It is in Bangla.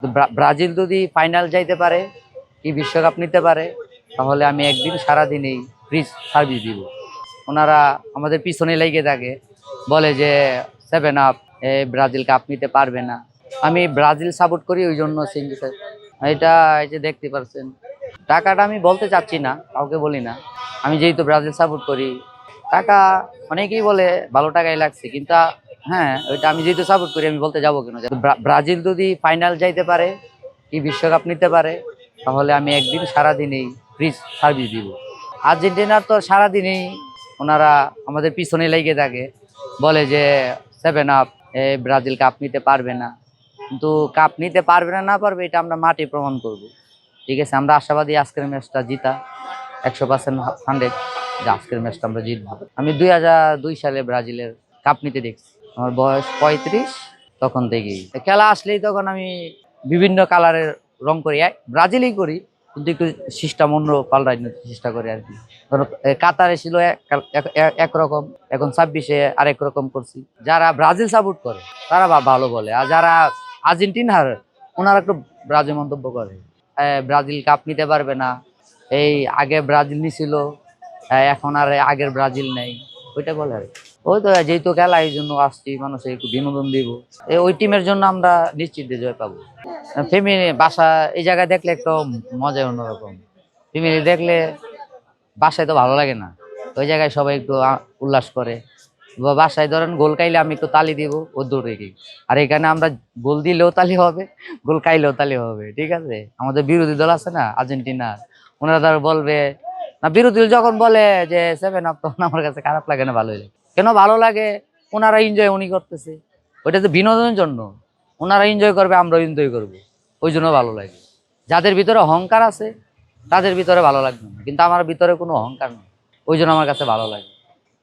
ব্রাজিল যদি ফাইনাল যাইতে পারে, কি বিশ্বকাপ নিতে পারে, তাহলে আমি একদিন সারাদিনেই ফ্রি সার্ভিস দিব। ওনারা আমাদের পিছনে লেগে থাকে, বলে যে 7 আপ ব্রাজিল কাপ নিতে পারবে না। আমি ব্রাজিল সাপোর্ট করি, ওই জন্য এটা এই যে দেখতে পাচ্ছেন, টাকাটা আমি বলতে চাচ্ছি না, কাউকে বলি না। আমি যেহেতু ব্রাজিল সাপোর্ট করি, টাকা অনেকেই বলে ভালো টাকাই লাগছে, কিন্তু হ্যাঁ, ওইটা আমি যেহেতু সাপোর্ট করি, আমি বলতে যাবো কেন। ব্রাজিল যদি ফাইনাল যাইতে পারে, কি বিশ্বকাপ নিতে পারে, তাহলে আমি একদিন সারাদিনেই ফ্রি সার্ভিস দিব। আর্জেন্টিনার তো সারাদিনেই ওনারা আমাদের পিছনে লেগে থাকে, বলে যে 7 আপ ব্রাজিল কাপ নিতে পারবে না। কিন্তু কাপ নিতে পারবে না, না পারবে, এটা আমরা মাঠে প্রমাণ করব। ঠিক আছে, আমরা আশাবাদী আজকের ম্যাচটা জিতা 100% 100 যে আজকের ম্যাচটা আমরা জিতবো। আমি 2002 সালে ব্রাজিলের কাপ নিতে দেখছি, আমার বয়স 35। তখন থেকেই খেলা আসলেই তখন আমি বিভিন্ন কালারের রং করি, ব্রাজিলই করি, কিন্তু একটু সিস্টেম অন্য পাল্টাই চেষ্টা করি আর কি। ধরো কাতারে ছিল একরকম, এখন 26-এ আরেক রকম করছি। যারা ব্রাজিল সাপোর্ট করে তারা ভালো বলে, আর যারা আর্জেন্টিনার ওনারা একটু ব্রাজিল মন্তব্য করে। ব্রাজিল কাপ নিতে পারবে না, এই আগে ব্রাজিল নিছিল, এখন আর আগের ব্রাজিল নেই, ওইটা বলে আর কি। ওই তো যেহেতু খেলা, এই জন্য আসছি, মানুষের একটু বিনোদন দিব। ওই টিমের জন্য আমরা নিশ্চিত জয় পাবো। ফ্যামিলি বাসা এই জায়গায় দেখলে একটু মজা অন্যরকম। ফ্যামিলি দেখলে বাসায় তো ভালো লাগে না, ওই জায়গায় সবাই একটু উল্লাস করে। বাসায় ধরেন গোল খাইলে আমি একটু তালি দিব, ও দৌড়ে গিয়ে। আর এখানে আমরা গোল দিলেও তালি হবে, গোল খাইলেও তালি হবে। ঠিক আছে, আমাদের বিরোধী দল আছে না আর্জেন্টিনা, ওনারা ধর বলবে না, বিরোধী দল যখন বলে যে 7 আপ, তখন আমার কাছে খারাপ লাগে না, ভালোই লাগে। কেন ভালো লাগে? ওনারা এনজয় উনি করতেছে, ওইটা তো বিনোদনের জন্য। ওনারা এনজয় করবে, আমরাও এনজয় করবো, ওই জন্য ভালো লাগে। যাদের ভিতরে অহংকার আছে তাদের ভিতরে ভালো লাগবে না, কিন্তু আমার ভিতরে কোনো অহংকার নেই, ওই জন্য আমার কাছে ভালো লাগে।